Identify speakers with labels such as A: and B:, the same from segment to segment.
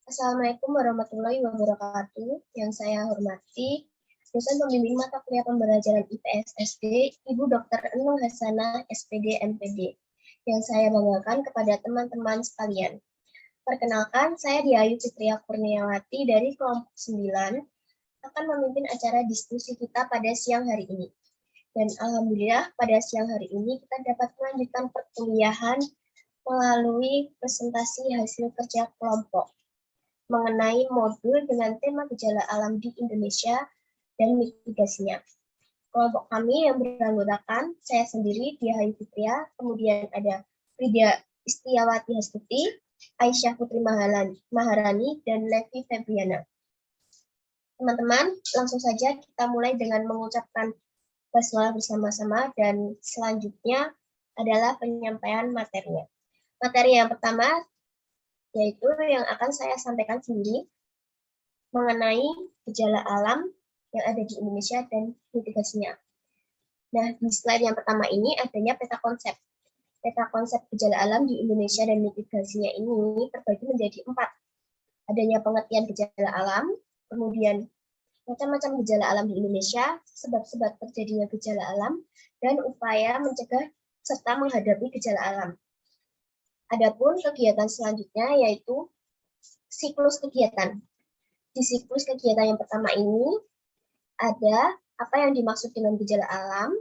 A: Assalamualaikum warahmatullahi wabarakatuh. Yang saya hormati, dosen pembimbing mata kuliah pembelajaran IPS SD, Ibu Dr. Enung Hasanah, SPD, MPD, yang saya banggakan kepada teman-teman sekalian. Perkenalkan, saya Diayu Fitria Kurniawati dari kelompok 9 akan memimpin acara diskusi kita pada siang hari ini. Dan alhamdulillah pada siang hari ini kita dapat melanjutkan perkuliahan melalui presentasi hasil kerja kelompok mengenai modul dengan tema gejala alam di Indonesia dan mitigasinya. Kelompok kami yang beranggotakan saya sendiri, Diayu Fitria, kemudian ada Frida Istiawati Hastuti, Aisyah Putri Maharani, dan Levi Febriana. Teman-teman, langsung saja kita mulai dengan mengucapkan basmalah bersama-sama dan selanjutnya adalah penyampaian materinya. Materi yang pertama yaitu yang akan saya sampaikan sendiri mengenai gejala alam yang ada di Indonesia dan mitigasinya. Nah, di slide yang pertama ini adanya peta konsep. Peta konsep gejala alam di Indonesia dan mitigasinya ini terbagi menjadi 4. Adanya pengertian gejala alam, kemudian macam-macam gejala alam di Indonesia, sebab-sebab terjadinya gejala alam, dan upaya mencegah serta menghadapi gejala alam. Adapun kegiatan selanjutnya yaitu siklus kegiatan. Di siklus kegiatan yang pertama ini ada apa yang dimaksud dengan gejala alam,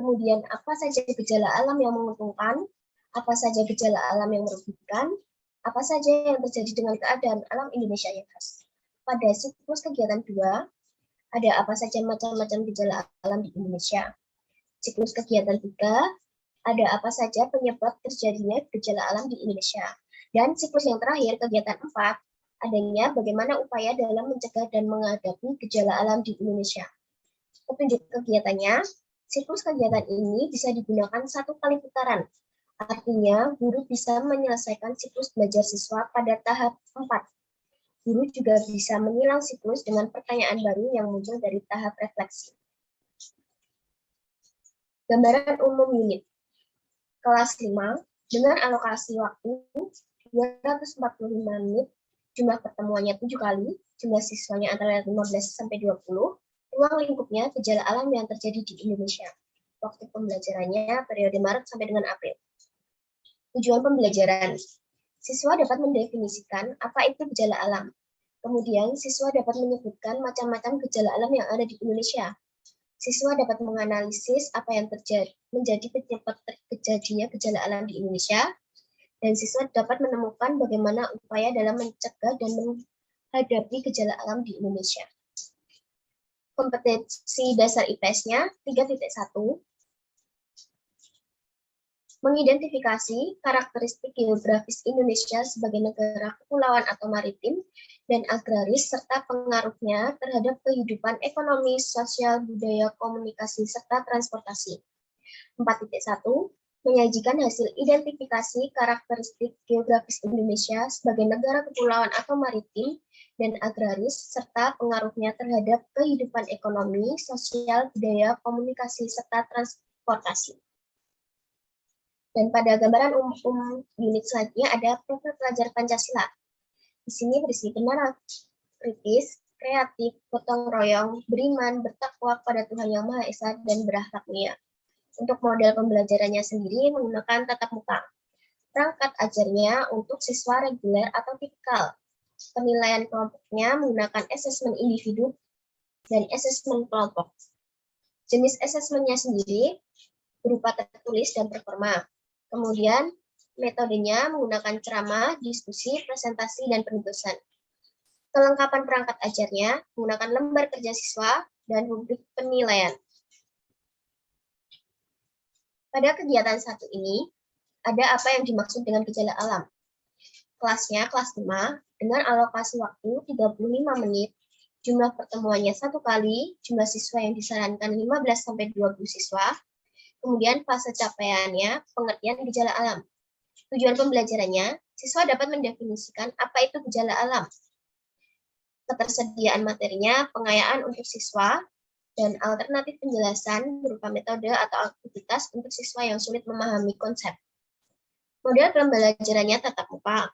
A: kemudian apa saja gejala alam yang menguntungkan, apa saja gejala alam yang merugikan, apa saja yang terjadi dengan keadaan alam Indonesia yang khas. Pada siklus kegiatan 2, ada apa saja macam-macam gejala alam di Indonesia. Siklus kegiatan 3, ada apa saja penyebab terjadinya gejala alam di Indonesia. Dan siklus yang terakhir, kegiatan 4, adanya bagaimana upaya dalam mencegah dan menghadapi gejala alam di Indonesia. Petunjuk kegiatannya, siklus kegiatan ini bisa digunakan 1 kali putaran. Artinya, guru bisa menyelesaikan siklus belajar siswa pada tahap 4. Guru juga bisa menyilang siklus dengan pertanyaan baru yang muncul dari tahap refleksi. Gambaran umum unit. Kelas 5, dengan alokasi waktu 245 menit, jumlah pertemuannya 7 kali, jumlah siswanya antara 15 sampai 20, ruang lingkupnya gejala alam yang terjadi di Indonesia. Waktu pembelajarannya periode Maret sampai dengan April. Tujuan pembelajaran. Siswa dapat mendefinisikan apa itu gejala alam. Kemudian siswa dapat menyebutkan macam-macam gejala alam yang ada di Indonesia. Siswa dapat menganalisis apa yang menjadi penyebab terjadinya gejala alam di Indonesia, dan siswa dapat menemukan bagaimana upaya dalam mencegah dan menghadapi gejala alam di Indonesia. Kompetensi dasar IPS-nya 3.1, mengidentifikasi karakteristik geografis Indonesia sebagai negara kepulauan atau maritim dan agraris serta pengaruhnya terhadap kehidupan ekonomi, sosial, budaya, komunikasi, serta transportasi. 4.1, menyajikan hasil identifikasi karakteristik geografis Indonesia sebagai negara kepulauan atau maritim dan agraris serta pengaruhnya terhadap kehidupan ekonomi, sosial, budaya, komunikasi, serta transportasi. Dan pada gambaran umum unit selanjutnya ada profil pelajar Pancasila. Di sini berisi benar, kritis, kreatif, gotong royong, beriman, bertakwa pada Tuhan Yang Maha Esa, dan berakhlak mulia. Untuk model pembelajarannya sendiri menggunakan tatap muka. Perangkat ajarnya untuk siswa reguler atau tipikal. Penilaian kelompoknya menggunakan asesmen individu dan asesmen kelompok. Jenis asesmennya sendiri berupa tertulis dan performa. Kemudian metodenya menggunakan ceramah, diskusi, presentasi, dan penutusan. Kelengkapan perangkat ajarnya menggunakan lembar kerja siswa dan rubrik penilaian. Pada kegiatan 1 ini, ada apa yang dimaksud dengan gejala alam. Kelasnya kelas 5, dengan alokasi waktu 35 menit, jumlah pertemuannya 1 kali, jumlah siswa yang disarankan 15-20 siswa, kemudian fase capaiannya pengertian gejala alam. Tujuan pembelajarannya, siswa dapat mendefinisikan apa itu gejala alam. Ketersediaan materinya, pengayaan untuk siswa, dan alternatif penjelasan berupa metode atau aktivitas untuk siswa yang sulit memahami konsep. Model pembelajarannya tatap muka.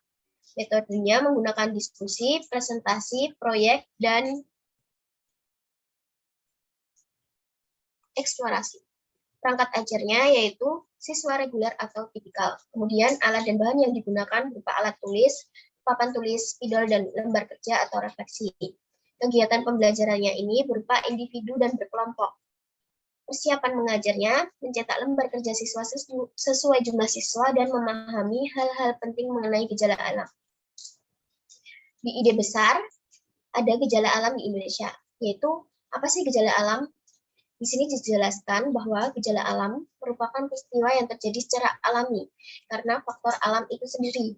A: Metodenya menggunakan diskusi, presentasi, proyek, dan eksplorasi. Perangkat ajarnya yaitu siswa reguler atau tipikal. Kemudian alat dan bahan yang digunakan berupa alat tulis, papan tulis, spidol, dan lembar kerja atau refleksi. Kegiatan pembelajarannya ini berupa individu dan berkelompok. Persiapan mengajarnya mencetak lembar kerja siswa sesuai jumlah siswa dan memahami hal-hal penting mengenai gejala alam. Di ide besar, ada gejala alam di Indonesia, yaitu apa sih gejala alam? Di sini dijelaskan bahwa gejala alam merupakan peristiwa yang terjadi secara alami karena faktor alam itu sendiri.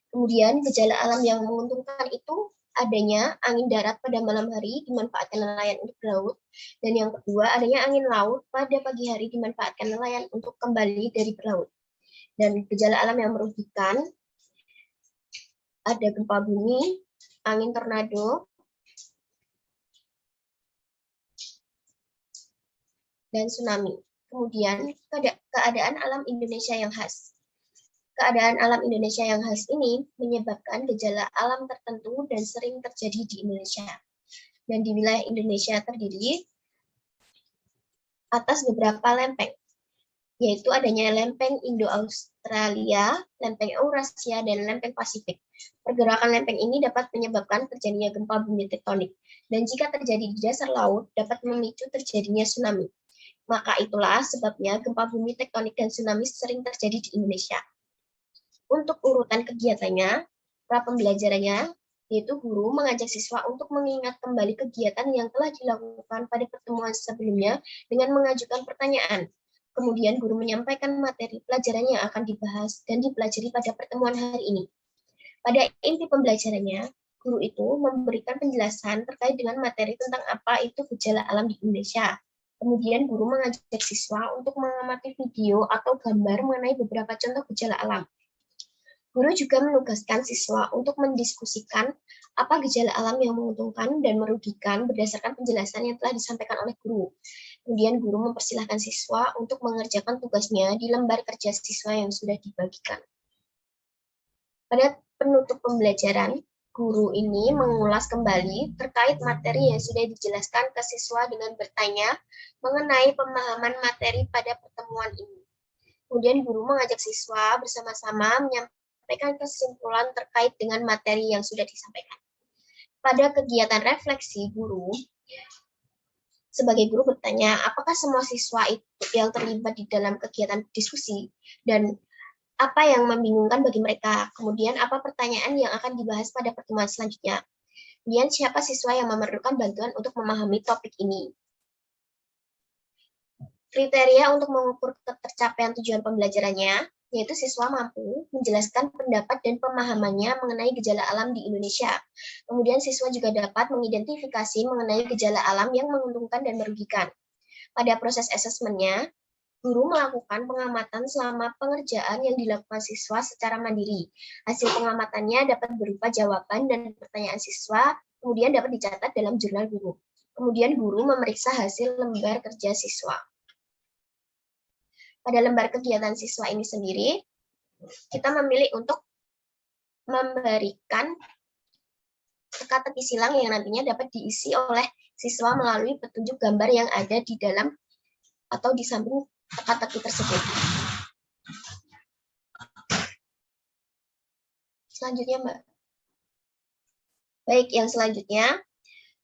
A: Kemudian gejala alam yang menguntungkan itu adanya angin darat pada malam hari dimanfaatkan nelayan untuk berlaut, dan yang kedua adanya angin laut pada pagi hari dimanfaatkan nelayan untuk kembali dari berlaut. Dan gejala alam yang merugikan ada gempa bumi, angin tornado, dan tsunami. Kemudian, keadaan alam Indonesia yang khas. Keadaan alam Indonesia yang khas ini menyebabkan gejala alam tertentu dan sering terjadi di Indonesia. Dan di wilayah Indonesia terdiri atas beberapa lempeng, yaitu adanya lempeng Indo-Australia, lempeng Eurasia, dan lempeng Pasifik. Pergerakan lempeng ini dapat menyebabkan terjadinya gempa bumi tektonik, dan jika terjadi di dasar laut, dapat memicu terjadinya tsunami. Maka itulah sebabnya gempa bumi tektonik dan tsunami sering terjadi di Indonesia. Untuk urutan kegiatannya, pra pembelajarannya, yaitu guru mengajak siswa untuk mengingat kembali kegiatan yang telah dilakukan pada pertemuan sebelumnya dengan mengajukan pertanyaan. Kemudian guru menyampaikan materi pelajaran yang akan dibahas dan dipelajari pada pertemuan hari ini. Pada inti pembelajarannya, guru itu memberikan penjelasan terkait dengan materi tentang apa itu gejala alam di Indonesia. Kemudian guru mengajak siswa untuk mengamati video atau gambar mengenai beberapa contoh gejala alam. Guru juga menugaskan siswa untuk mendiskusikan apa gejala alam yang menguntungkan dan merugikan berdasarkan penjelasan yang telah disampaikan oleh guru. Kemudian guru mempersilahkan siswa untuk mengerjakan tugasnya di lembar kerja siswa yang sudah dibagikan. Pada penutup pembelajaran, guru ini mengulas kembali terkait materi yang sudah dijelaskan ke siswa dengan bertanya mengenai pemahaman materi pada pertemuan ini. Kemudian guru mengajak siswa bersama-sama menyampaikan kesimpulan terkait dengan materi yang sudah disampaikan. Pada kegiatan refleksi guru, sebagai guru bertanya, apakah semua siswa itu yang terlibat di dalam kegiatan diskusi dan apa yang membingungkan bagi mereka. Kemudian apa pertanyaan yang akan dibahas pada pertemuan selanjutnya. Kemudian siapa siswa yang memerlukan bantuan untuk memahami topik ini. Kriteria untuk mengukur ketercapaian tujuan pembelajarannya, yaitu siswa mampu menjelaskan pendapat dan pemahamannya mengenai gejala alam di Indonesia. Kemudian siswa juga dapat mengidentifikasi mengenai gejala alam yang menguntungkan dan merugikan. Pada proses asesmennya, guru melakukan pengamatan selama pengerjaan yang dilakukan siswa secara mandiri. Hasil pengamatannya dapat berupa jawaban dan pertanyaan siswa, kemudian dapat dicatat dalam jurnal guru. Kemudian guru memeriksa hasil lembar kerja siswa. Pada lembar kegiatan siswa ini sendiri, kita memilih untuk memberikan teka-teki silang yang nantinya dapat diisi oleh siswa melalui petunjuk gambar yang ada di dalam atau di samping teka-teki tersebut. Selanjutnya, Mbak. Baik, yang selanjutnya,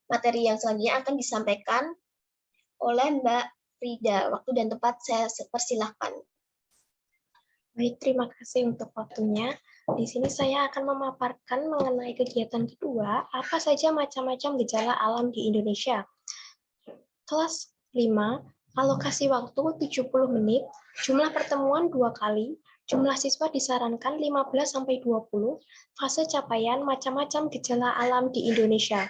A: materi yang selanjutnya akan disampaikan oleh Mbak Frida. Waktu dan tempat saya persilahkan.
B: Baik, terima kasih untuk waktunya. Di sini saya akan memaparkan mengenai kegiatan kedua, apa saja macam-macam gejala alam di Indonesia. Kelas 5, alokasi waktu 70 menit, jumlah pertemuan 2 kali, jumlah siswa disarankan 15-20, fase capaian macam-macam gejala alam di Indonesia.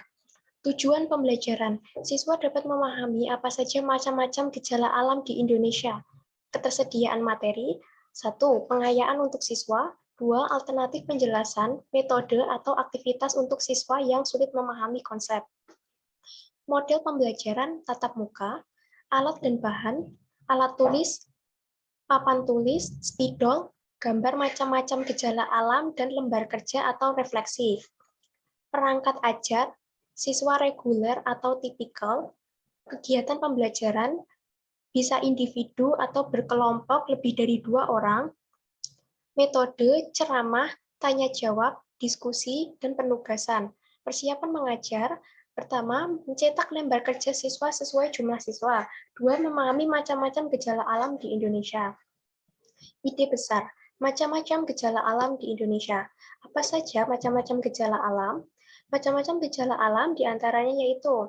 B: Tujuan pembelajaran, siswa dapat memahami apa saja macam-macam gejala alam di Indonesia. Ketersediaan materi, 1. Pengayaan untuk siswa, 2. Alternatif penjelasan, metode atau aktivitas untuk siswa yang sulit memahami konsep. Model pembelajaran tatap muka, alat dan bahan, alat tulis, papan tulis, spidol, gambar macam-macam gejala alam, dan lembar kerja atau refleksi. Perangkat ajar, siswa reguler atau tipikal, kegiatan pembelajaran, bisa individu atau berkelompok lebih dari 2 orang, metode, ceramah, tanya jawab, diskusi, dan penugasan. Persiapan mengajar, pertama, mencetak lembar kerja siswa sesuai jumlah siswa. 2, memahami macam-macam gejala alam di Indonesia. Ide besar, macam-macam gejala alam di Indonesia. Apa saja macam-macam gejala alam? Macam-macam gejala alam diantaranya yaitu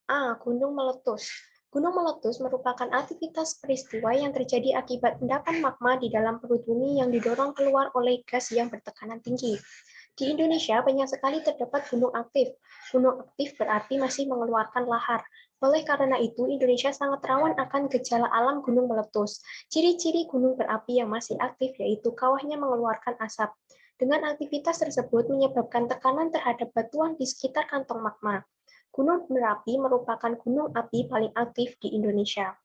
B: A. Gunung meletus. Gunung meletus merupakan aktivitas peristiwa yang terjadi akibat endapan magma di dalam perut bumi yang didorong keluar oleh gas yang bertekanan tinggi. Di Indonesia banyak sekali terdapat gunung aktif. Gunung aktif berarti masih mengeluarkan lahar. Oleh karena itu, Indonesia sangat rawan akan gejala alam gunung meletus. Ciri-ciri gunung berapi yang masih aktif yaitu kawahnya mengeluarkan asap. Dengan aktivitas tersebut menyebabkan tekanan terhadap batuan di sekitar kantong magma. Gunung Merapi merupakan gunung api paling aktif di Indonesia.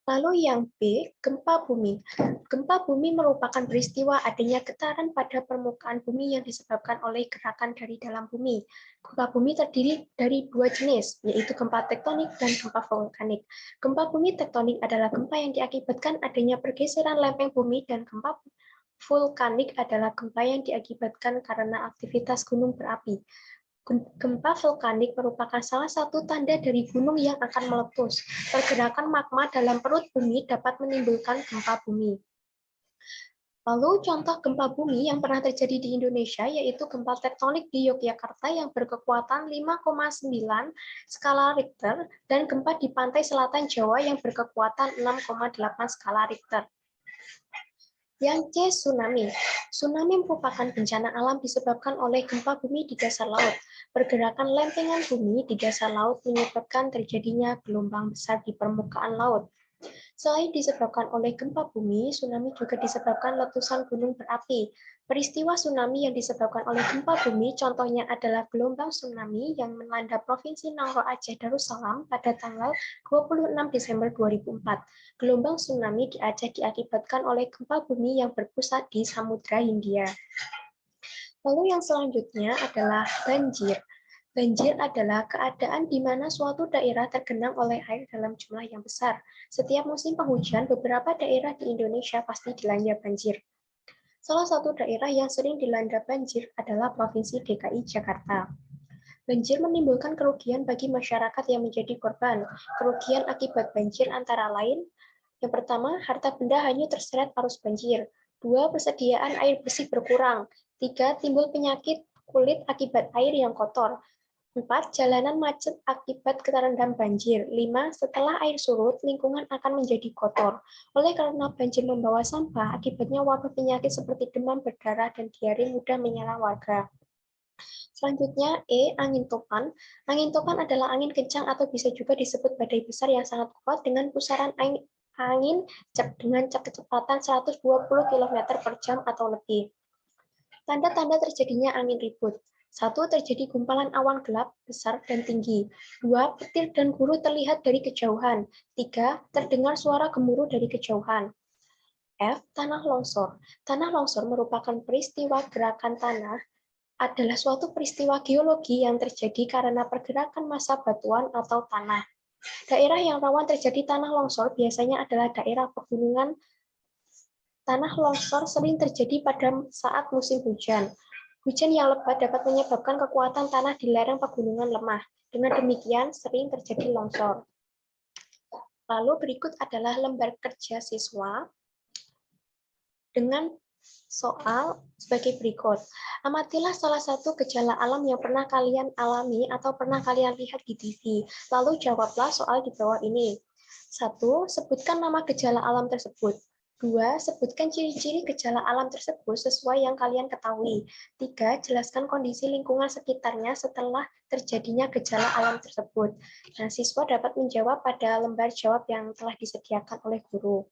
B: Lalu yang B, gempa bumi. Gempa bumi merupakan peristiwa adanya getaran pada permukaan bumi yang disebabkan oleh gerakan dari dalam bumi. Gempa bumi terdiri dari 2 jenis, yaitu gempa tektonik dan gempa vulkanik. Gempa bumi tektonik adalah gempa yang diakibatkan adanya pergeseran lempeng bumi, dan gempa vulkanik adalah gempa yang diakibatkan karena aktivitas gunung berapi. Gempa vulkanik merupakan salah satu tanda dari gunung yang akan meletus. Pergerakan magma dalam perut bumi dapat menimbulkan gempa bumi. Lalu contoh gempa bumi yang pernah terjadi di Indonesia yaitu gempa tektonik di Yogyakarta yang berkekuatan 5,9 skala Richter dan gempa di pantai selatan Jawa yang berkekuatan 6,8 skala Richter. Yang C, tsunami. Tsunami merupakan bencana alam disebabkan oleh gempa bumi di dasar laut. Pergerakan lempengan bumi di dasar laut menyebabkan terjadinya gelombang besar di permukaan laut. Selain disebabkan oleh gempa bumi, tsunami juga disebabkan letusan gunung berapi. Peristiwa tsunami yang disebabkan oleh gempa bumi contohnya adalah gelombang tsunami yang melanda Provinsi Nangro Aceh Darussalam pada tanggal 26 Desember 2004. Gelombang tsunami di Aceh diakibatkan oleh gempa bumi yang berpusat di Samudra Hindia. Lalu yang selanjutnya adalah banjir. Banjir adalah keadaan di mana suatu daerah tergenang oleh air dalam jumlah yang besar. Setiap musim penghujan, beberapa daerah di Indonesia pasti dilanda banjir. Salah satu daerah yang sering dilanda banjir adalah Provinsi DKI Jakarta. Banjir menimbulkan kerugian bagi masyarakat yang menjadi korban. Kerugian akibat banjir antara lain, yang pertama, harta benda hanyut terseret arus banjir. 2, persediaan air bersih berkurang. 3, timbul penyakit kulit akibat air yang kotor. 4, jalanan macet akibat terendam banjir. 5, setelah air surut, lingkungan akan menjadi kotor. Oleh karena banjir membawa sampah, akibatnya wabah penyakit seperti demam berdarah dan diare mudah menyerang warga. Selanjutnya, E, angin topan. Angin topan adalah angin kencang atau bisa juga disebut badai besar yang sangat kuat dengan pusaran angin dengan kecepatan 120 km per jam atau lebih. Tanda-tanda terjadinya angin ribut. 1, terjadi gumpalan awan gelap, besar, dan tinggi. 2, petir dan guru terlihat dari kejauhan. 3, terdengar suara gemuruh dari kejauhan. F, tanah longsor. Tanah longsor merupakan peristiwa gerakan tanah, adalah suatu peristiwa geologi yang terjadi karena pergerakan massa batuan atau tanah. Daerah yang rawan terjadi tanah longsor biasanya adalah daerah pegunungan. Tanah longsor sering terjadi pada saat musim hujan. Hujan yang lebat dapat menyebabkan kekuatan tanah di lereng pegunungan lemah. Dengan demikian, sering terjadi longsor. Lalu berikut adalah lembar kerja siswa dengan soal sebagai berikut. Amatilah salah satu gejala alam yang pernah kalian alami atau pernah kalian lihat di TV. Lalu jawablah soal di bawah ini. 1, sebutkan nama gejala alam tersebut. 2, sebutkan ciri-ciri gejala alam tersebut sesuai yang kalian ketahui. 3, jelaskan kondisi lingkungan sekitarnya setelah terjadinya gejala alam tersebut. Nah, siswa dapat menjawab pada lembar jawab yang telah disediakan oleh guru.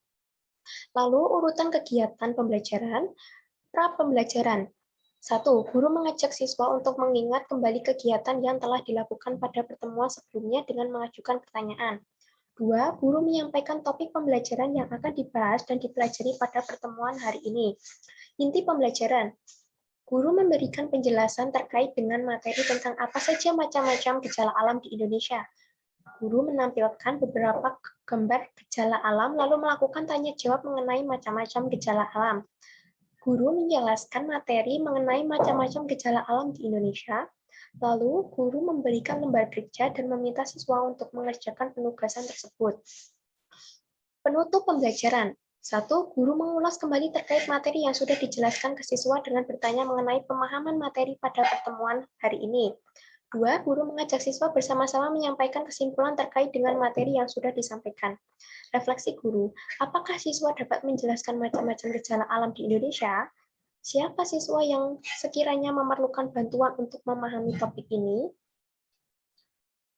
B: Lalu urutan kegiatan pembelajaran, pra-pembelajaran. 1, guru mengajak siswa untuk mengingat kembali kegiatan yang telah dilakukan pada pertemuan sebelumnya dengan mengajukan pertanyaan. 2. Guru menyampaikan topik pembelajaran yang akan dibahas dan dipelajari pada pertemuan hari ini. Inti pembelajaran. Guru memberikan penjelasan terkait dengan materi tentang apa saja macam-macam gejala alam di Indonesia. Guru menampilkan beberapa gambar gejala alam lalu melakukan tanya jawab mengenai macam-macam gejala alam. Guru menjelaskan materi mengenai macam-macam gejala alam di Indonesia. Lalu, guru memberikan lembar kerja dan meminta siswa untuk mengerjakan penugasan tersebut. Penutup pembelajaran. 1. Guru mengulas kembali terkait materi yang sudah dijelaskan ke siswa dengan bertanya mengenai pemahaman materi pada pertemuan hari ini. 2. Guru mengajak siswa bersama-sama menyampaikan kesimpulan terkait dengan materi yang sudah disampaikan. Refleksi guru, apakah siswa dapat menjelaskan macam-macam gejala alam di Indonesia? Siapa siswa yang sekiranya memerlukan bantuan untuk memahami topik ini?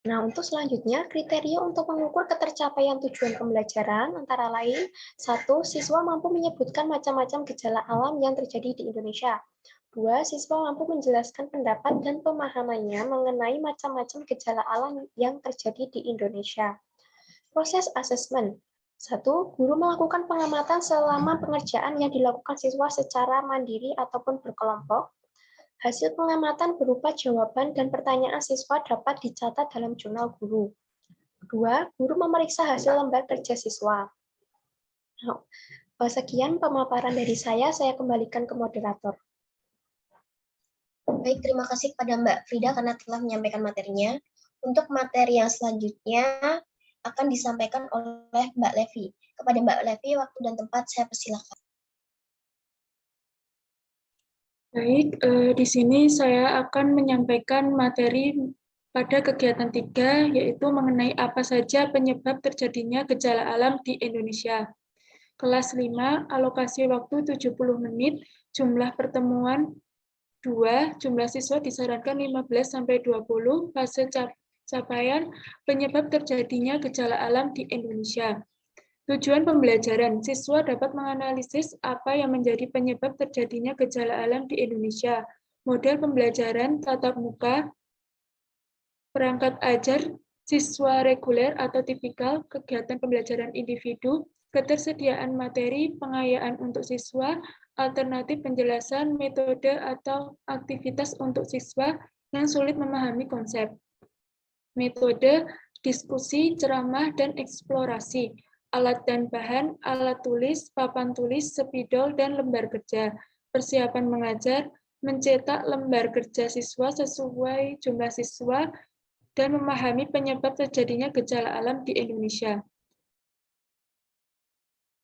B: Nah, untuk selanjutnya, kriteria untuk mengukur ketercapaian tujuan pembelajaran antara lain, 1. Siswa mampu menyebutkan macam-macam gejala alam yang terjadi di Indonesia. 2. Siswa mampu menjelaskan pendapat dan pemahamannya mengenai macam-macam gejala alam yang terjadi di Indonesia. Proses asesmen. 1. Guru melakukan pengamatan selama pengerjaan yang dilakukan siswa secara mandiri ataupun berkelompok. Hasil pengamatan berupa jawaban dan pertanyaan siswa dapat dicatat dalam jurnal guru. 2. Guru memeriksa hasil lembar kerja siswa. Nah, sekian pemaparan dari saya kembalikan ke moderator.
A: Baik, terima kasih kepada Mbak Frida karena telah menyampaikan materinya. Untuk materi yang selanjutnya akan disampaikan oleh Mbak Levi. Kepada Mbak Levi, waktu dan tempat saya persilakan.
C: Baik, di sini saya akan menyampaikan materi pada kegiatan 3, yaitu mengenai apa saja penyebab terjadinya gejala alam di Indonesia. Kelas 5, alokasi waktu 70 menit, jumlah pertemuan 2, jumlah siswa disarankan 15-20, fase capaian penyebab terjadinya gejala alam di Indonesia. Tujuan pembelajaran, siswa dapat menganalisis apa yang menjadi penyebab terjadinya gejala alam di Indonesia. Model pembelajaran tatap muka, perangkat ajar, siswa reguler atau tipikal, kegiatan pembelajaran individu, ketersediaan materi, pengayaan untuk siswa, alternatif penjelasan, metode atau aktivitas untuk siswa yang sulit memahami konsep. Metode, diskusi, ceramah, dan eksplorasi. Alat dan bahan, alat tulis, papan tulis, spidol, dan lembar kerja. Persiapan mengajar, mencetak lembar kerja siswa sesuai jumlah siswa, dan memahami penyebab terjadinya gejala alam di Indonesia.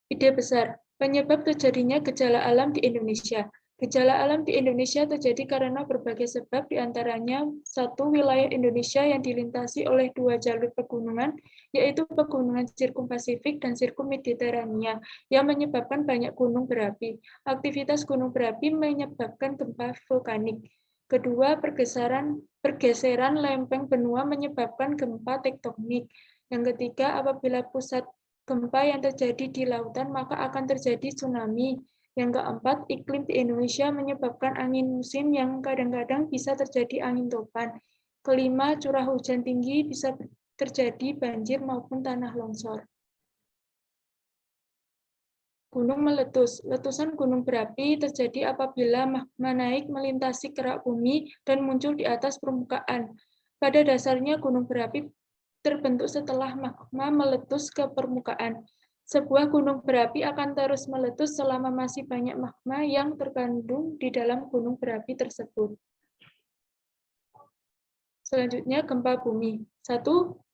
C: Ide besar, penyebab terjadinya gejala alam di Indonesia. Gejala alam di Indonesia terjadi karena berbagai sebab, diantaranya 1. Wilayah Indonesia yang dilintasi oleh 2 jalur pegunungan, yaitu pegunungan Sirkumpasifik dan Sirkummediterania, yang menyebabkan banyak gunung berapi. Aktivitas gunung berapi menyebabkan gempa vulkanik. Kedua, pergeseran lempeng benua menyebabkan gempa tektonik. Yang ketiga, apabila pusat gempa yang terjadi di lautan, maka akan terjadi tsunami. Yang keempat, iklim di Indonesia menyebabkan angin musim yang kadang-kadang bisa terjadi angin topan. Kelima, curah hujan tinggi bisa terjadi banjir maupun tanah longsor. Gunung meletus. Letusan gunung berapi terjadi apabila magma naik melintasi kerak bumi dan muncul di atas permukaan. Pada dasarnya gunung berapi terbentuk setelah magma meletus ke permukaan. Sebuah gunung berapi akan terus meletus selama masih banyak magma yang terkandung di dalam gunung berapi tersebut. Selanjutnya, gempa bumi. 1.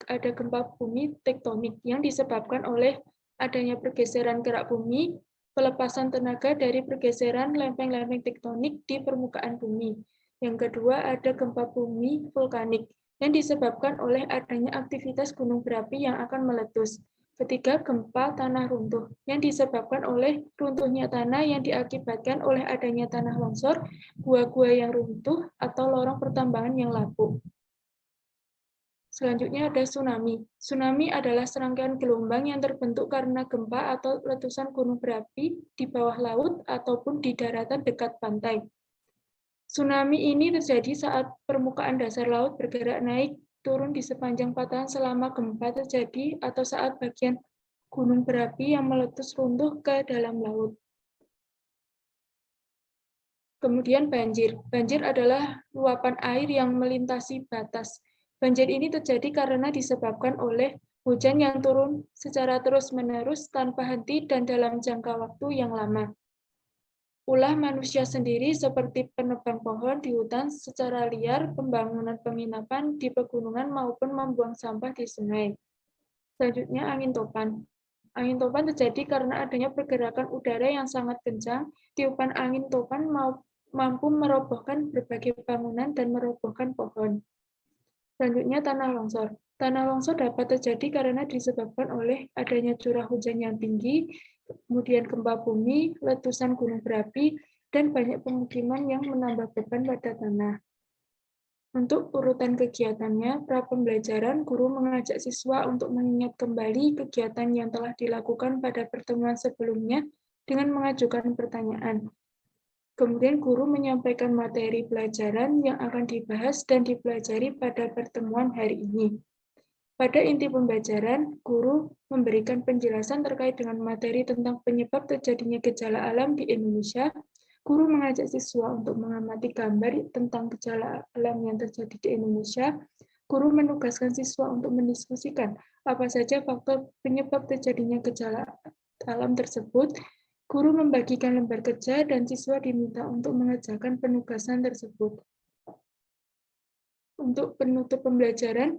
C: Ada gempa bumi tektonik yang disebabkan oleh adanya pergeseran gerak bumi, pelepasan tenaga dari pergeseran lempeng-lempeng tektonik di permukaan bumi. Yang kedua, ada gempa bumi vulkanik yang disebabkan oleh adanya aktivitas gunung berapi yang akan meletus. Ketiga, gempa tanah runtuh yang disebabkan oleh runtuhnya tanah yang diakibatkan oleh adanya tanah longsor, gua-gua yang runtuh, atau lorong pertambangan yang lapuk. Selanjutnya ada tsunami. Tsunami adalah serangkaian gelombang yang terbentuk karena gempa atau letusan gunung berapi di bawah laut ataupun di daratan dekat pantai. Tsunami ini terjadi saat permukaan dasar laut bergerak naik turun di sepanjang patahan selama gempa terjadi atau saat bagian gunung berapi yang meletus runtuh ke dalam laut. Kemudian banjir. Banjir adalah luapan air yang melintasi batas. Banjir ini terjadi karena disebabkan oleh hujan yang turun secara terus-menerus tanpa henti dan dalam jangka waktu yang lama. Ulah manusia sendiri seperti penebang pohon di hutan secara liar, pembangunan penginapan di pegunungan maupun membuang sampah di sungai. Selanjutnya angin topan. Angin topan terjadi karena adanya pergerakan udara yang sangat kencang. Tiupan angin topan mampu merobohkan berbagai bangunan dan merobohkan pohon. Selanjutnya tanah longsor. Tanah longsor dapat terjadi karena disebabkan oleh adanya curah hujan yang tinggi, kemudian gempa bumi, letusan gunung berapi, dan banyak pemukiman yang menambah beban pada tanah. Untuk urutan kegiatannya, pra-pembelajaran, guru mengajak siswa untuk mengingat kembali kegiatan yang telah dilakukan pada pertemuan sebelumnya dengan mengajukan pertanyaan. Kemudian guru menyampaikan materi pelajaran yang akan dibahas dan dipelajari pada pertemuan hari ini. Pada inti pembelajaran, guru memberikan penjelasan terkait dengan materi tentang penyebab terjadinya gejala alam di Indonesia. Guru mengajak siswa untuk mengamati gambar tentang gejala alam yang terjadi di Indonesia. Guru menugaskan siswa untuk mendiskusikan apa saja faktor penyebab terjadinya gejala alam tersebut. Guru membagikan lembar kerja dan siswa diminta untuk mengerjakan penugasan tersebut. Untuk penutup pembelajaran,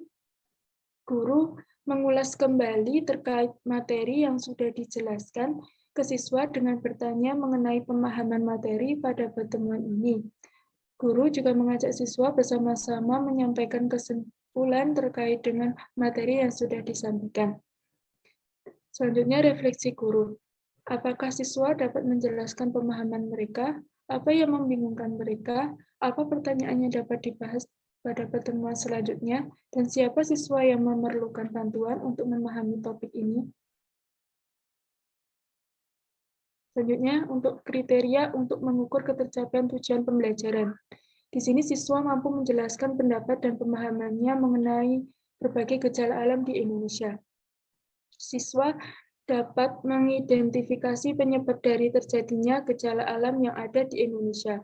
C: guru mengulas kembali terkait materi yang sudah dijelaskan ke siswa dengan bertanya mengenai pemahaman materi pada pertemuan ini. Guru juga mengajak siswa bersama-sama menyampaikan kesimpulan terkait dengan materi yang sudah disampaikan. Selanjutnya, refleksi guru. Apakah siswa dapat menjelaskan pemahaman mereka? Apa yang membingungkan mereka? Apa pertanyaannya dapat dibahas pada pertemuan selanjutnya? Dan siapa siswa yang memerlukan bantuan untuk memahami topik ini? Selanjutnya, untuk kriteria untuk mengukur ketercapaian tujuan pembelajaran. Di sini siswa mampu menjelaskan pendapat dan pemahamannya mengenai berbagai gejala alam di Indonesia. Siswa dapat mengidentifikasi penyebab dari terjadinya gejala alam yang ada di Indonesia.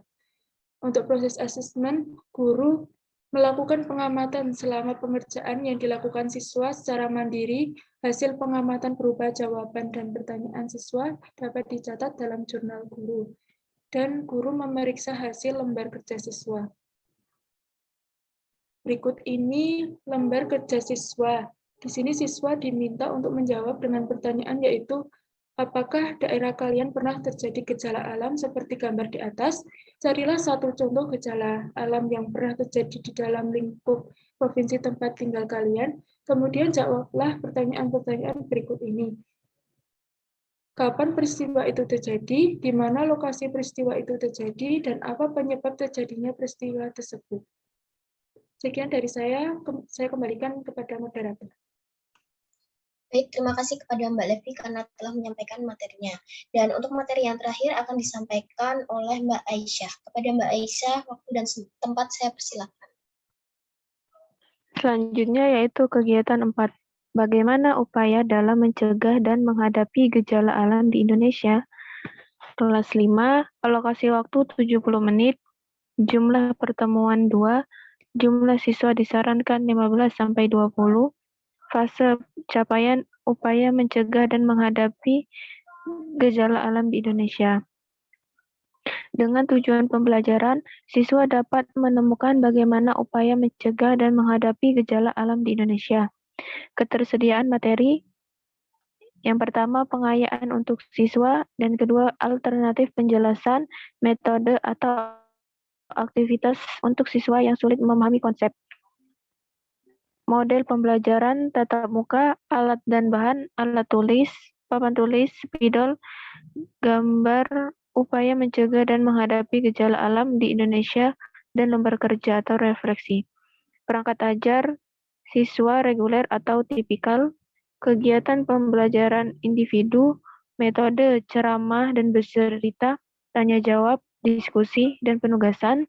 C: Untuk proses asesmen, guru melakukan pengamatan selama pengerjaan yang dilakukan siswa secara mandiri. Hasil pengamatan berupa jawaban dan pertanyaan siswa dapat dicatat dalam jurnal guru. Dan guru memeriksa hasil lembar kerja siswa. Berikut ini lembar kerja siswa. Di sini siswa diminta untuk menjawab dengan pertanyaan yaitu, apakah daerah kalian pernah terjadi gejala alam seperti gambar di atas? Carilah satu contoh gejala alam yang pernah terjadi di dalam lingkup provinsi tempat tinggal kalian. Kemudian jawablah pertanyaan-pertanyaan berikut ini. Kapan peristiwa itu terjadi? Di mana lokasi peristiwa itu terjadi? Dan apa penyebab terjadinya peristiwa tersebut? Sekian dari saya kembalikan kepada moderator.
A: Baik, terima kasih kepada Mbak Levi karena telah menyampaikan materinya. Dan untuk materi yang terakhir akan disampaikan oleh Mbak Aisyah. Kepada Mbak Aisyah, waktu dan tempat saya persilakan.
D: Selanjutnya yaitu kegiatan 4. Bagaimana upaya dalam mencegah dan menghadapi gejala alam di Indonesia? Kelas 5, alokasi waktu 70 menit, jumlah pertemuan 2, jumlah siswa disarankan 15-20, fase capaian upaya mencegah dan menghadapi gejala alam di Indonesia. Dengan tujuan pembelajaran, siswa dapat menemukan bagaimana upaya mencegah dan menghadapi gejala alam di Indonesia. Ketersediaan materi, yang pertama pengayaan untuk siswa, dan kedua alternatif penjelasan, metode atau aktivitas untuk siswa yang sulit memahami konsep. Model pembelajaran tatap muka, alat dan bahan, alat tulis, papan tulis, spidol, gambar upaya mencegah dan menghadapi gejala alam di Indonesia, dan lembar kerja atau refleksi. Perangkat ajar, siswa reguler atau tipikal, kegiatan pembelajaran individu, metode ceramah dan bercerita, tanya jawab, diskusi, dan penugasan,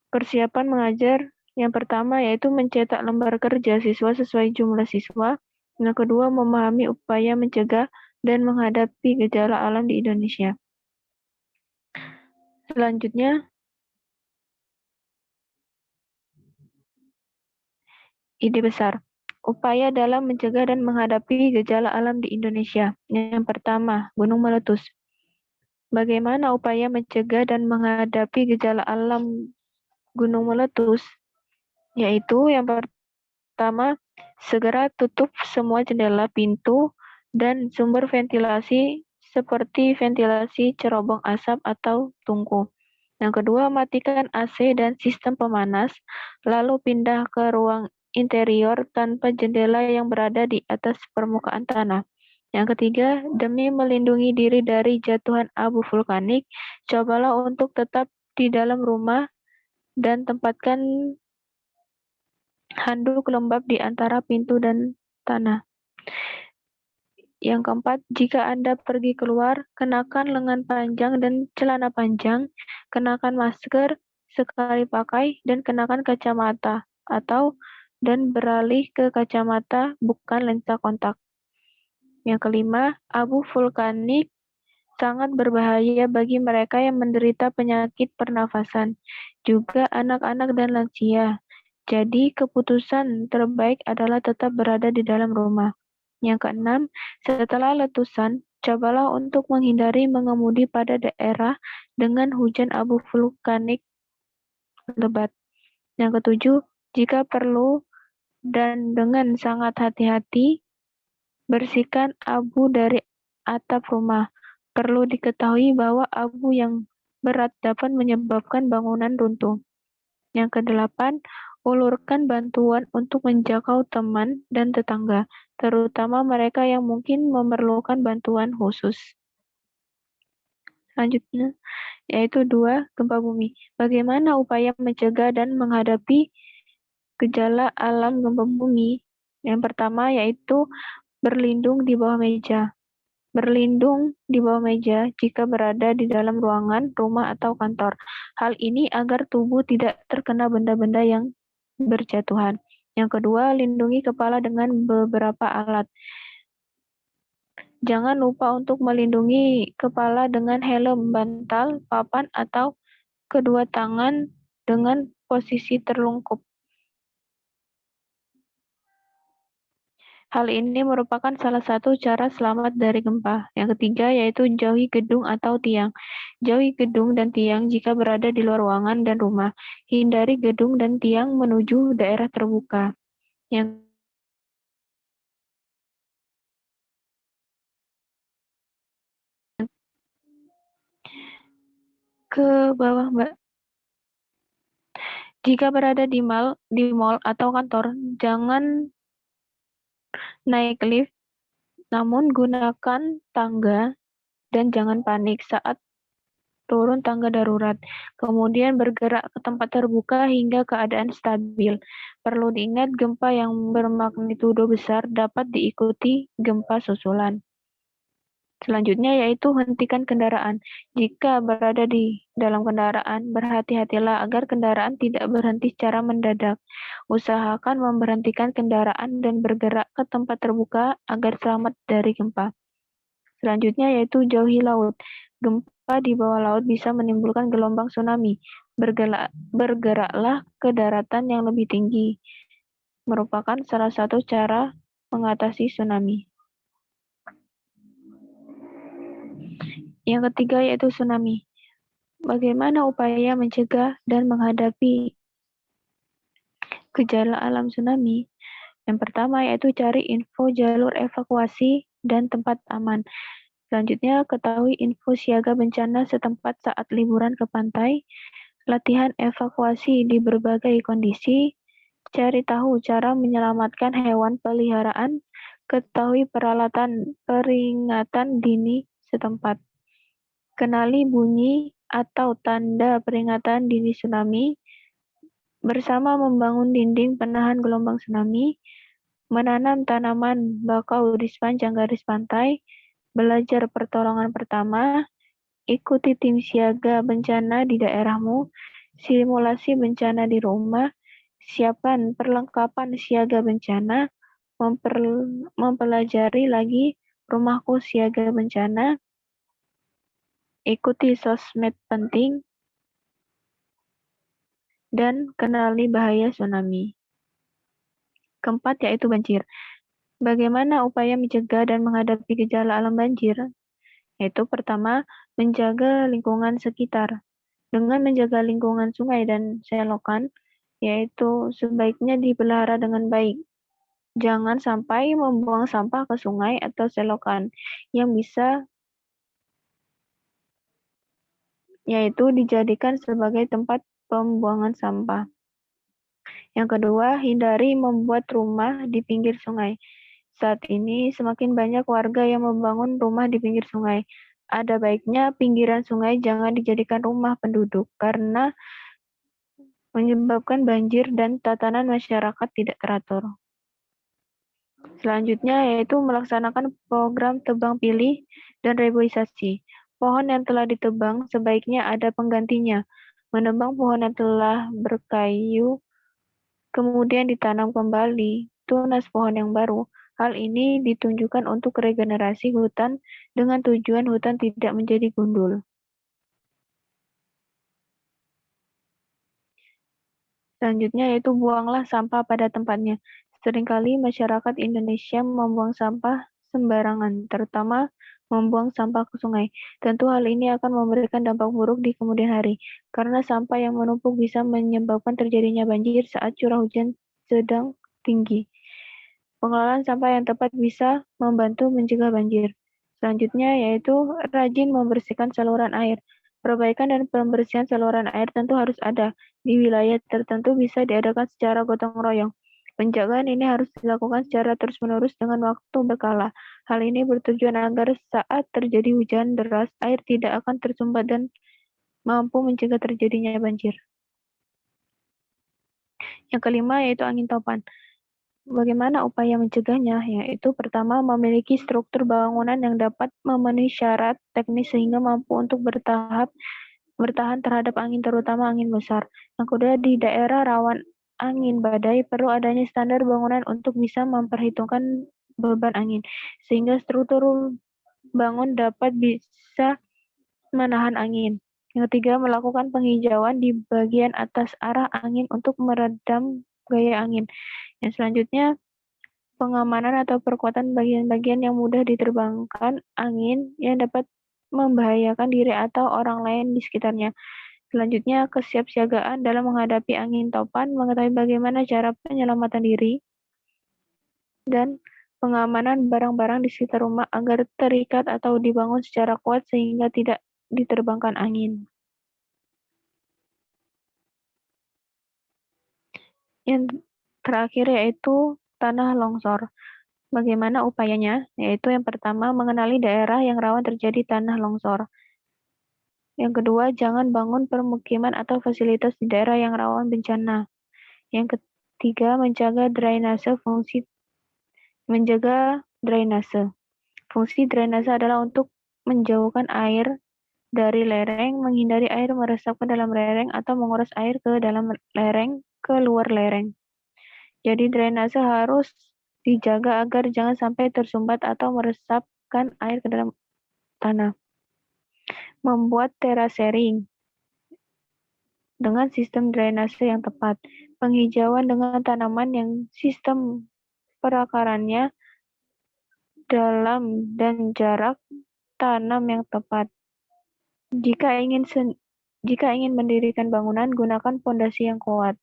D: persiapan mengajar, Yang pertama yaitu mencetak lembar kerja siswa sesuai jumlah siswa. Yang kedua, memahami upaya mencegah dan menghadapi gejala alam di Indonesia. Selanjutnya, ide besar. Upaya dalam mencegah dan menghadapi gejala alam di Indonesia. Yang pertama, gunung meletus. Bagaimana upaya mencegah dan menghadapi gejala alam gunung meletus? Yaitu yang pertama, segera tutup semua jendela, pintu, dan sumber ventilasi seperti ventilasi cerobong asap atau tungku. Yang kedua, matikan AC dan sistem pemanas, lalu pindah ke ruang interior tanpa jendela yang berada di atas permukaan tanah. Yang ketiga, demi melindungi diri dari jatuhan abu vulkanik, cobalah untuk tetap di dalam rumah dan tempatkan handuk lembab di antara pintu dan tanah. Yang keempat, jika Anda pergi keluar, kenakan lengan panjang dan celana panjang, kenakan masker sekali pakai, dan kenakan kacamata dan beralih ke kacamata bukan lensa kontak. Yang kelima, abu vulkanik sangat berbahaya bagi mereka yang menderita penyakit pernafasan, juga anak-anak dan lansia. Jadi, keputusan terbaik adalah tetap berada di dalam rumah. Yang keenam, setelah letusan, cobalah untuk menghindari mengemudi pada daerah dengan hujan abu vulkanik lebat. Yang ketujuh, jika perlu dan dengan sangat hati-hati, bersihkan abu dari atap rumah. Perlu diketahui bahwa abu yang berat dapat menyebabkan bangunan runtuh. Yang kedelapan, ulurkan bantuan untuk menjangkau teman dan tetangga, terutama mereka yang mungkin memerlukan bantuan khusus. Selanjutnya, yaitu 2, gempa bumi. Bagaimana upaya mencegah dan menghadapi gejala alam gempa bumi? Yang pertama yaitu berlindung di bawah meja. Berlindung di bawah meja jika berada di dalam ruangan, rumah, atau kantor. Hal ini agar tubuh tidak terkena benda-benda yang berjatuhan. Yang kedua, lindungi kepala dengan beberapa alat. Jangan lupa untuk melindungi kepala dengan helm, bantal, papan, atau kedua tangan dengan posisi terlungkup. Hal ini merupakan salah satu cara selamat dari gempa. Yang ketiga yaitu jauhi gedung atau tiang. Jauhi gedung dan tiang jika berada di luar ruangan dan rumah. Hindari gedung dan tiang menuju daerah terbuka. Yang ke bawah, Mbak. Jika berada di mall atau kantor, jangan naik lift, namun gunakan tangga dan jangan panik saat turun tangga darurat. Kemudian bergerak ke tempat terbuka hingga keadaan stabil. Perlu diingat gempa yang bermagnitudo besar dapat diikuti gempa susulan. Selanjutnya yaitu hentikan kendaraan. Jika berada di dalam kendaraan, berhati-hatilah agar kendaraan tidak berhenti secara mendadak. Usahakan memberhentikan kendaraan dan bergerak ke tempat terbuka agar selamat dari gempa. Selanjutnya yaitu jauhi laut. Gempa di bawah laut bisa menimbulkan gelombang tsunami. Bergeraklah ke daratan yang lebih tinggi. Merupakan salah satu cara mengatasi tsunami. Yang ketiga yaitu tsunami. Bagaimana upaya mencegah dan menghadapi gejala alam tsunami? Yang pertama yaitu cari info jalur evakuasi dan tempat aman. Selanjutnya, ketahui info siaga bencana setempat saat liburan ke pantai, latihan evakuasi di berbagai kondisi, cari tahu cara menyelamatkan hewan peliharaan, ketahui peralatan peringatan dini setempat. Kenali bunyi atau tanda peringatan dini tsunami, bersama membangun dinding penahan gelombang tsunami, menanam tanaman bakau di sepanjang garis pantai, belajar pertolongan pertama, ikuti tim siaga bencana di daerahmu, simulasi bencana di rumah, siapkan perlengkapan siaga bencana, mempelajari lagi rumahku siaga bencana, ikuti sosmed penting, dan kenali bahaya tsunami. Keempat, yaitu banjir. Bagaimana upaya mencegah dan menghadapi gejala alam banjir? Yaitu pertama, menjaga lingkungan sekitar. Dengan menjaga lingkungan sungai dan selokan, yaitu sebaiknya dipelihara dengan baik. Jangan sampai membuang sampah ke sungai atau selokan yang bisa yaitu dijadikan sebagai tempat pembuangan sampah. Yang kedua, hindari membuat rumah di pinggir sungai. Saat ini semakin banyak warga yang membangun rumah di pinggir sungai. Ada baiknya pinggiran sungai jangan dijadikan rumah penduduk karena menyebabkan banjir dan tatanan masyarakat tidak teratur. Selanjutnya yaitu melaksanakan program tebang pilih dan reboisasi. Pohon yang telah ditebang sebaiknya ada penggantinya. Menebang pohon yang telah berkayu kemudian ditanam kembali tunas pohon yang baru. Hal ini ditunjukkan untuk regenerasi hutan dengan tujuan hutan tidak menjadi gundul. Selanjutnya yaitu buanglah sampah pada tempatnya. Seringkali masyarakat Indonesia membuang sampah sembarangan, terutama membuang sampah ke sungai. Tentu hal ini akan memberikan dampak buruk di kemudian hari, karena sampah yang menumpuk bisa menyebabkan terjadinya banjir saat curah hujan sedang tinggi. Pengelolaan sampah yang tepat bisa membantu mencegah banjir. Selanjutnya yaitu rajin membersihkan saluran air. Perbaikan dan pembersihan saluran air tentu harus ada. Di wilayah tertentu bisa diadakan secara gotong royong. Penjagaan ini harus dilakukan secara terus-menerus dengan waktu berkala. Hal ini bertujuan agar saat terjadi hujan deras, air tidak akan tersumbat dan mampu mencegah terjadinya banjir. Yang kelima yaitu angin topan. Bagaimana upaya mencegahnya? Yaitu pertama, memiliki struktur bangunan yang dapat memenuhi syarat teknis sehingga mampu untuk bertahan terhadap angin, terutama angin besar. Yang kedua, di daerah rawan angin badai perlu adanya standar bangunan untuk bisa memperhitungkan beban angin, sehingga struktur bangun dapat bisa menahan angin. Yang ketiga, melakukan penghijauan di bagian atas arah angin untuk meredam gaya angin. Yang selanjutnya, pengamanan atau perkuatan bagian-bagian yang mudah diterbangkan angin yang dapat membahayakan diri atau orang lain di sekitarnya. Selanjutnya, kesiapsiagaan dalam menghadapi angin topan, mengetahui bagaimana cara penyelamatan diri, dan pengamanan barang-barang di sekitar rumah agar terikat atau dibangun secara kuat sehingga tidak diterbangkan angin. Yang terakhir yaitu tanah longsor. Bagaimana upayanya? Yaitu yang pertama, mengenali daerah yang rawan terjadi tanah longsor. Yang kedua, jangan bangun permukiman atau fasilitas di daerah yang rawan bencana. Yang ketiga, menjaga drainase. Fungsi drainase adalah untuk menjauhkan air dari lereng, menghindari air meresap ke dalam lereng, atau menguras air ke dalam lereng, ke luar lereng. Jadi drainase harus dijaga agar jangan sampai tersumbat atau meresapkan air ke dalam tanah. Membuat terasering dengan sistem drainase yang tepat. Penghijauan dengan tanaman yang sistem perakarannya dalam dan jarak tanam yang tepat. Jika ingin mendirikan bangunan, gunakan pondasi yang kuat.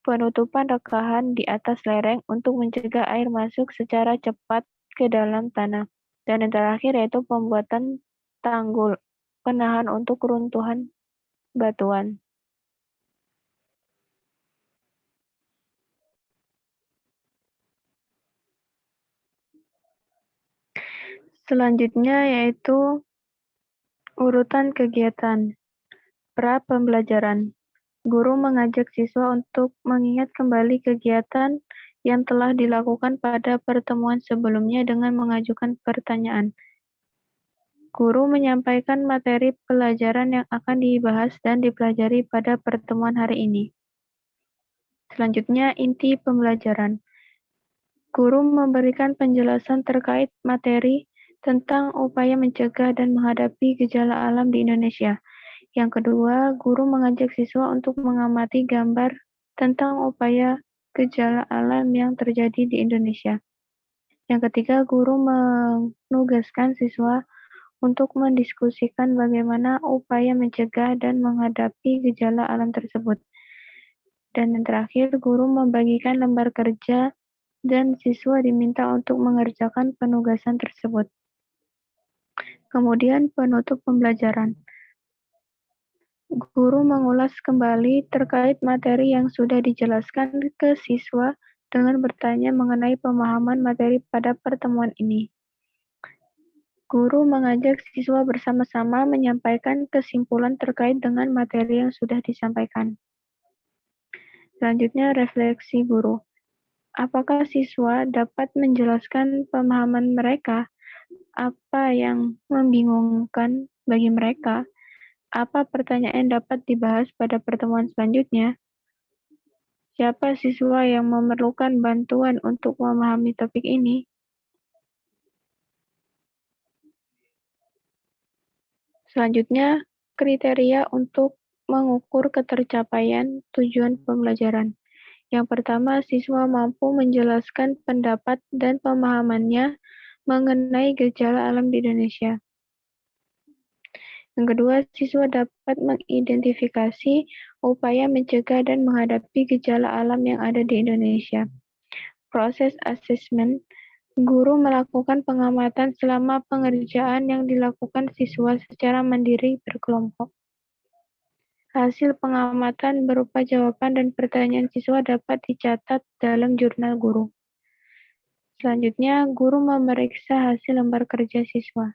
D: Penutupan rekahan di atas lereng untuk mencegah air masuk secara cepat ke dalam tanah. Dan yang terakhir yaitu pembuatan tanggul penahan untuk runtuhan batuan. Selanjutnya yaitu urutan kegiatan pra pembelajaran. Guru mengajak siswa untuk mengingat kembali kegiatan yang telah dilakukan pada pertemuan sebelumnya dengan mengajukan pertanyaan. Guru menyampaikan materi pelajaran yang akan dibahas dan dipelajari pada pertemuan hari ini. Selanjutnya, inti pembelajaran. Guru memberikan penjelasan terkait materi tentang upaya mencegah dan menghadapi gejala alam di Indonesia. Yang kedua, guru mengajak siswa untuk mengamati gambar tentang upaya gejala alam yang terjadi di Indonesia. Yang ketiga, guru menugaskan siswa untuk mendiskusikan bagaimana upaya mencegah dan menghadapi gejala alam tersebut. Dan yang terakhir, guru membagikan lembar kerja dan siswa diminta untuk mengerjakan penugasan tersebut. Kemudian penutup pembelajaran. Guru mengulas kembali terkait materi yang sudah dijelaskan ke siswa dengan bertanya mengenai pemahaman materi pada pertemuan ini. Guru mengajak siswa bersama-sama menyampaikan kesimpulan terkait dengan materi yang sudah disampaikan. Selanjutnya, refleksi guru. Apakah siswa dapat menjelaskan pemahaman mereka? Apa yang membingungkan bagi mereka? Apa pertanyaan dapat dibahas pada pertemuan selanjutnya? Siapa siswa yang memerlukan bantuan untuk memahami topik ini? Selanjutnya, kriteria untuk mengukur ketercapaian tujuan pembelajaran. Yang pertama, siswa mampu menjelaskan pendapat dan pemahamannya mengenai gejala alam di Indonesia. Yang kedua, siswa dapat mengidentifikasi upaya mencegah dan menghadapi gejala alam yang ada di Indonesia. Proses asesmen, guru melakukan pengamatan selama pengerjaan yang dilakukan siswa secara mandiri berkelompok. Hasil pengamatan berupa jawaban dan pertanyaan siswa dapat dicatat dalam jurnal guru. Selanjutnya, guru memeriksa hasil lembar kerja siswa.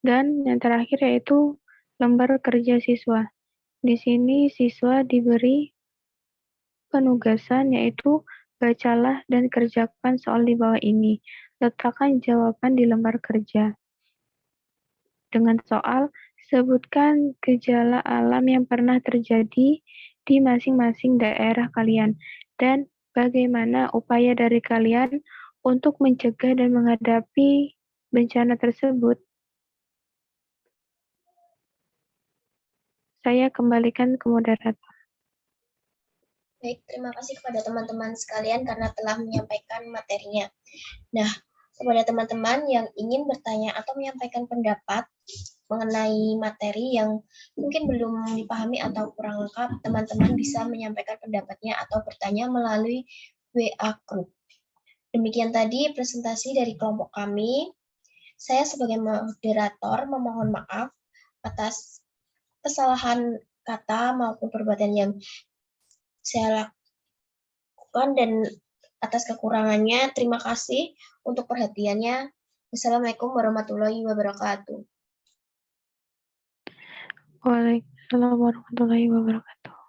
D: Dan yang terakhir yaitu lembar kerja siswa. Di sini siswa diberi penugasan yaitu bacalah dan kerjakan soal di bawah ini. Letakkan jawaban di lembar kerja. Dengan soal, sebutkan gejala alam yang pernah terjadi di masing-masing daerah kalian dan bagaimana upaya dari kalian untuk mencegah dan menghadapi bencana tersebut. Saya kembalikan ke moderator.
A: Baik, terima kasih kepada teman-teman sekalian karena telah menyampaikan materinya. Nah, kepada teman-teman yang ingin bertanya atau menyampaikan pendapat mengenai materi yang mungkin belum dipahami atau kurang lengkap, teman-teman bisa menyampaikan pendapatnya atau bertanya melalui WA Group. Demikian tadi presentasi dari kelompok kami. Saya sebagai moderator memohon maaf atas kesalahan kata maupun perbuatan yang saya lakukan dan atas kekurangannya. Terima kasih untuk perhatiannya. Wassalamualaikum warahmatullahi wabarakatuh.
D: Waalaikumsalam warahmatullahi wabarakatuh.